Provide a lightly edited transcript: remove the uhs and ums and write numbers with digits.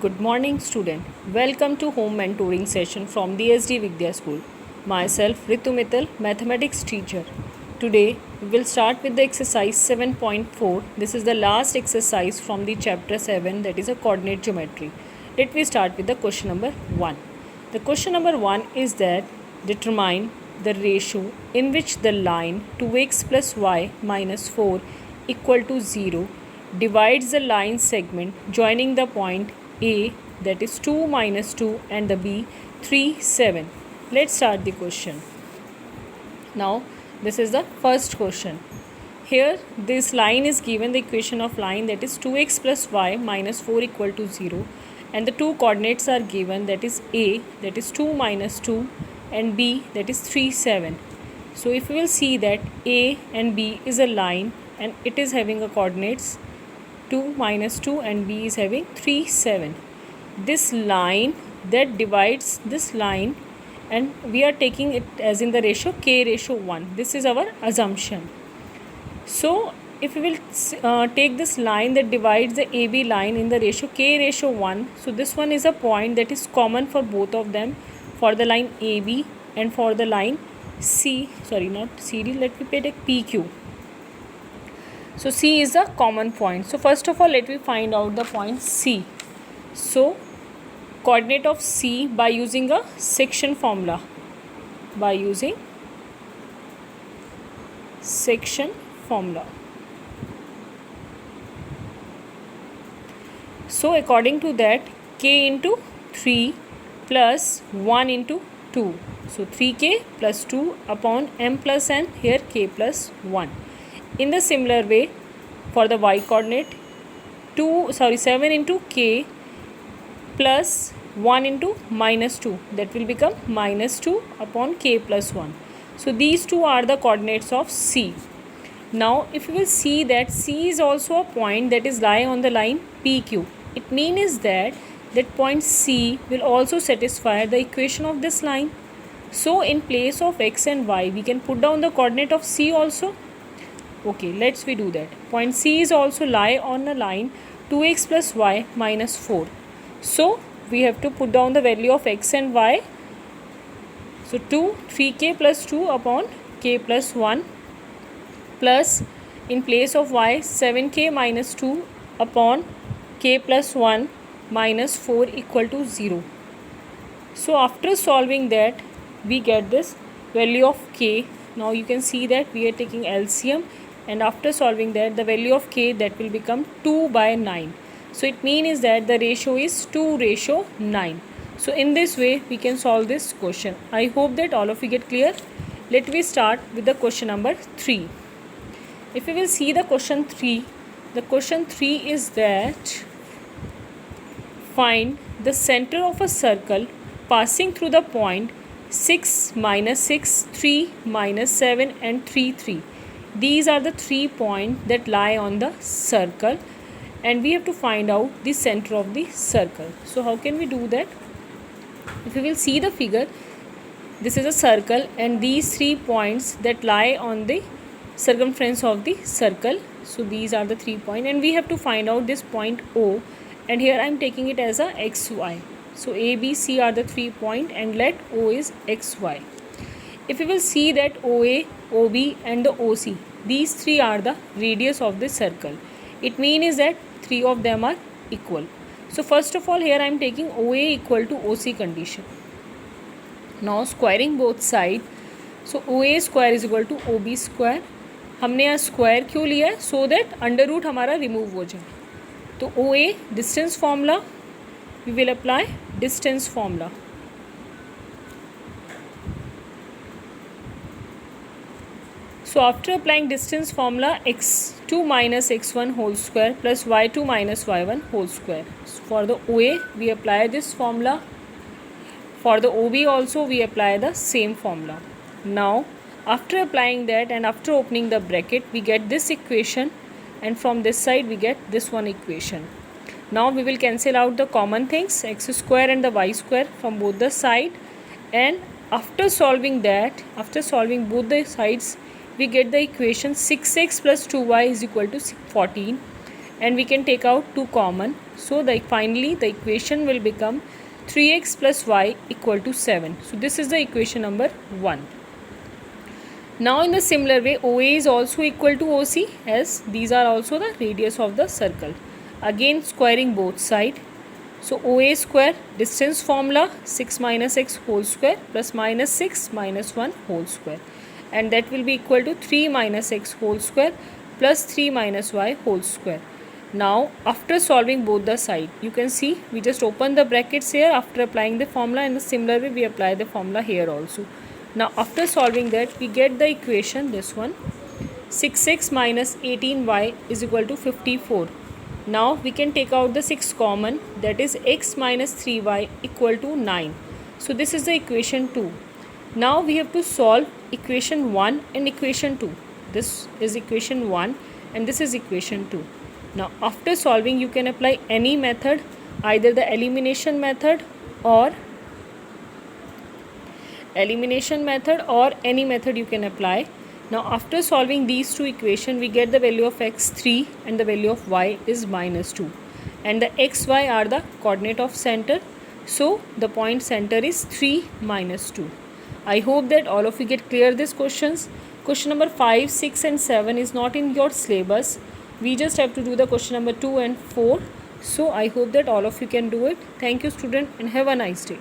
Good morning, student. Welcome to home mentoring session from the SD Vidya School. Myself, Ritu Mittal, mathematics teacher. Today, we will start with the exercise 7.4. This is the last exercise from the chapter 7, that is a coordinate geometry. Let me start with the question number 1. The question number 1 is that determine the ratio in which the line 2x plus y minus 4 equal to 0 divides the line segment joining the point A, that is 2 minus 2, and the B 3 7. Let's start the question. Now this is the first question. Here this line is given, the equation of line, that is 2x plus y minus 4 equal to 0, and the two coordinates are given, that is A, that is 2 minus 2, and B, that is 3 7. So if we will see that A and B is a line and it is having a coordinates 2 minus 2 and B is having 3 7. This line that divides this line, and we are taking it as in the ratio k ratio 1. This is our assumption. So if we will take this line that divides the AB line in the ratio k ratio 1, so this one is a point that is common for both of them, for the line AB and for the line let me take PQ. So C is a common point. So first of all, let me find out the point C. So coordinate of C by using a section formula. So according to that, k into 3 plus 1 into 2. So 3k plus 2 upon m plus n, here k plus 1. In the similar way, for the y coordinate, 7 into k plus 1 into minus 2, that will become minus 2 upon k plus 1. So these two are the coordinates of C. Now if you will see that C is also a point that is lie on the line PQ. It means that point C will also satisfy the equation of this line. So in place of x and y, we can put down the coordinate of C also. Okay, let's do that. Point C is also lie on a line 2x plus y minus 4. So we have to put down the value of x and y. So 3k plus 2 upon k plus 1 plus, in place of y, 7k minus 2 upon k plus 1 minus 4 equal to 0. So after solving that, we get this value of k. Now you can see that we are taking LCM, and after solving that, the value of k, that will become 2 by 9. So it means that the ratio is 2 ratio 9. So in this way we can solve this question. I hope that all of you get clear. Let me start with the question number 3. If we will see the question 3, the question 3 is that find the center of a circle passing through the point 6 minus 6, 3 minus 7 and 3 3. These are the 3 points that lie on the circle, and we have to find out the center of the circle. So how can we do that? If we will see the figure, this is a circle and these 3 points that lie on the circumference of the circle. So these are the 3 points, and we have to find out this point O, and here I am taking it as a xy. So A, B, C are the 3 points, and let O is xy. If we will see that OA, OB and the OC, these 3 are the radius of the circle. It means that 3 of them are equal. So first of all, here I am taking OA equal to OC condition. Now squaring both sides. So OA square is equal to OB square. हमने यहाँ square क्यों लिया है? So that under root हमारा remove हो जाए. तो OA distance formula, we will apply distance formula. So after applying distance formula, x2 minus x1 whole square plus y2 minus y1 whole square. So for the OA we apply this formula. For the OB also we apply the same formula. Now after applying that and after opening the bracket, we get this equation, and from this side we get this one equation. Now we will cancel out the common things, x square and the y square from both the side, and after solving both the sides, we get the equation 6x plus 2y is equal to 14, and we can take out 2 common. So finally the equation will become 3x plus y equal to 7. So this is the equation number 1. Now in the similar way, OA is also equal to OC, as these are also the radius of the circle. Again squaring both sides. So OA square, distance formula 6 minus x whole square plus minus 6 minus 1 whole square, and that will be equal to 3 minus x whole square plus 3 minus y whole square. Now after solving both the side, you can see we just open the brackets here after applying the formula, and the similar way we apply the formula here also. Now after solving that, we get the equation, this one, 6x minus 18y is equal to 54. Now we can take out the 6 common, that is x minus 3y equal to 9. So this is the equation 2. Now we have to solve equation 1 and equation 2. This is equation 1 and this is equation 2. Now after solving, you can apply any method, either the elimination method or any method you can apply. Now after solving these two equations, we get the value of x 3 and the value of y is minus 2, and the x, y are the coordinate of center. So the point center is 3 minus 2. I hope that all of you get clear these questions. Question number 5, 6 and 7 is not in your syllabus. We just have to do the question number 2 and 4. So I hope that all of you can do it. Thank you student and have a nice day.